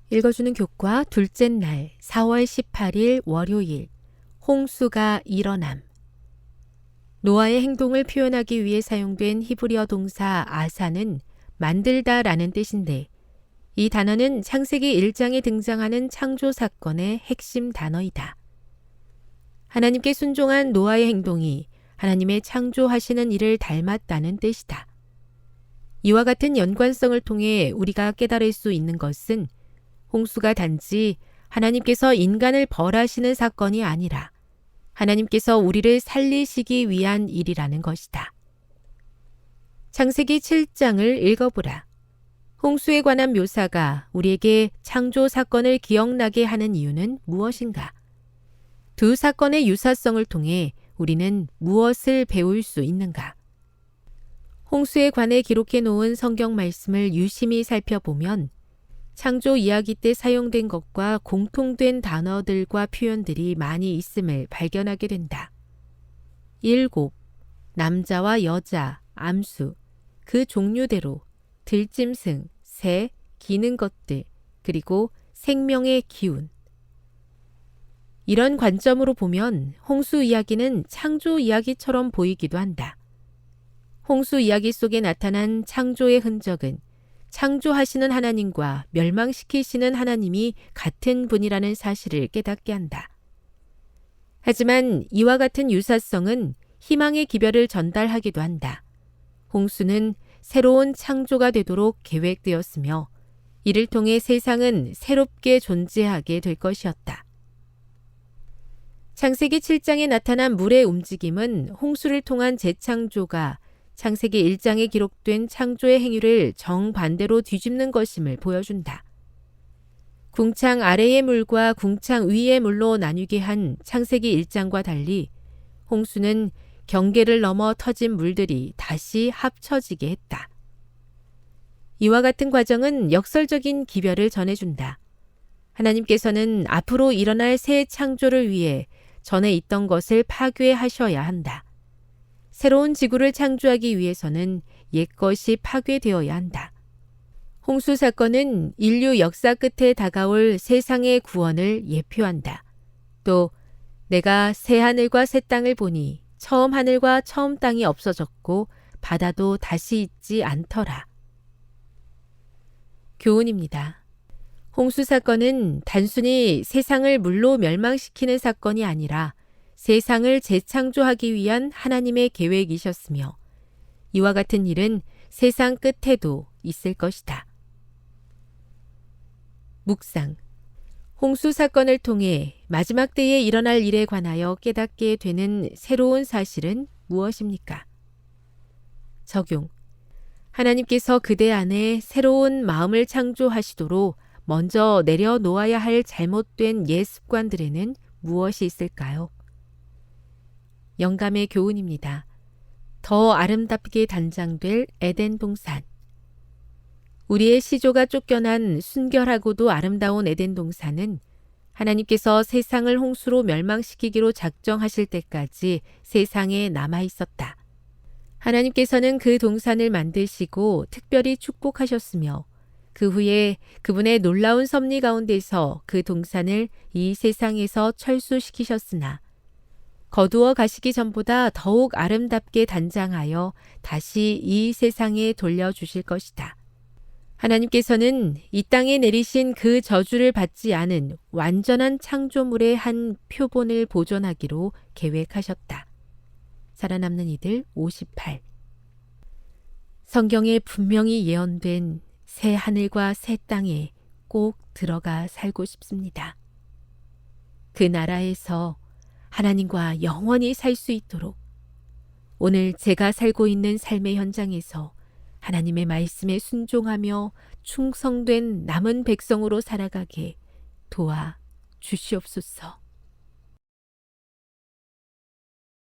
읽어주는 교과 둘째 날 4월 18일 월요일 홍수가 일어남. 노아의 행동을 표현하기 위해 사용된 히브리어 동사 아사는 만들다라는 뜻인데 이 단어는 창세기 1장에 등장하는 창조 사건의 핵심 단어이다. 하나님께 순종한 노아의 행동이 하나님의 창조하시는 일을 닮았다는 뜻이다. 이와 같은 연관성을 통해 우리가 깨달을 수 있는 것은 홍수가 단지 하나님께서 인간을 벌하시는 사건이 아니라 하나님께서 우리를 살리시기 위한 일이라는 것이다. 창세기 7장을 읽어보라. 홍수에 관한 묘사가 우리에게 창조 사건을 기억나게 하는 이유는 무엇인가? 두 사건의 유사성을 통해 우리는 무엇을 배울 수 있는가? 홍수에 관해 기록해 놓은 성경 말씀을 유심히 살펴보면 창조 이야기 때 사용된 것과 공통된 단어들과 표현들이 많이 있음을 발견하게 된다. 7, 남자와 여자, 암수, 그 종류대로, 들짐승, 새, 기는 것들, 그리고 생명의 기운. 이런 관점으로 보면 홍수 이야기는 창조 이야기처럼 보이기도 한다. 홍수 이야기 속에 나타난 창조의 흔적은 창조하시는 하나님과 멸망시키시는 하나님이 같은 분이라는 사실을 깨닫게 한다. 하지만 이와 같은 유사성은 희망의 기별을 전달하기도 한다. 홍수는 새로운 창조가 되도록 계획되었으며 이를 통해 세상은 새롭게 존재하게 될 것이었다. 창세기 7장에 나타난 물의 움직임은 홍수를 통한 재창조가 창세기 1장에 기록된 창조의 행위를 정반대로 뒤집는 것임을 보여준다. 궁창 아래의 물과 궁창 위의 물로 나뉘게 한 창세기 1장과 달리 홍수는 경계를 넘어 터진 물들이 다시 합쳐지게 했다. 이와 같은 과정은 역설적인 기별을 전해준다. 하나님께서는 앞으로 일어날 새 창조를 위해 전에 있던 것을 파괴하셔야 한다. 새로운 지구를 창조하기 위해서는 옛것이 파괴되어야 한다. 홍수 사건은 인류 역사 끝에 다가올 세상의 구원을 예표한다. 또 내가 새 하늘과 새 땅을 보니 처음 하늘과 처음 땅이 없어졌고 바다도 다시 있지 않더라. 교훈입니다. 홍수 사건은 단순히 세상을 물로 멸망시키는 사건이 아니라 세상을 재창조하기 위한 하나님의 계획이셨으며 이와 같은 일은 세상 끝에도 있을 것이다. 묵상. 홍수 사건을 통해 마지막 때에 일어날 일에 관하여 깨닫게 되는 새로운 사실은 무엇입니까? 적용. 하나님께서 그대 안에 새로운 마음을 창조하시도록 먼저 내려놓아야 할 잘못된 옛 습관들에는 무엇이 있을까요? 영감의 교훈입니다. 더 아름답게 단장될 에덴 동산. 우리의 시조가 쫓겨난 순결하고도 아름다운 에덴 동산은 하나님께서 세상을 홍수로 멸망시키기로 작정하실 때까지 세상에 남아 있었다. 하나님께서는 그 동산을 만드시고 특별히 축복하셨으며 그 후에 그분의 놀라운 섭리 가운데서 그 동산을 이 세상에서 철수시키셨으나 거두어 가시기 전보다 더욱 아름답게 단장하여 다시 이 세상에 돌려주실 것이다. 하나님께서는 이 땅에 내리신 그 저주를 받지 않은 완전한 창조물의 한 표본을 보존하기로 계획하셨다. 살아남는 이들 58. 성경에 분명히 예언된 새 하늘과 새 땅에 꼭 들어가 살고 싶습니다. 그 나라에서 하나님과 영원히 살 수 있도록 오늘 제가 살고 있는 삶의 현장에서 하나님의 말씀에 순종하며 충성된 남은 백성으로 살아가게 도와 주시옵소서.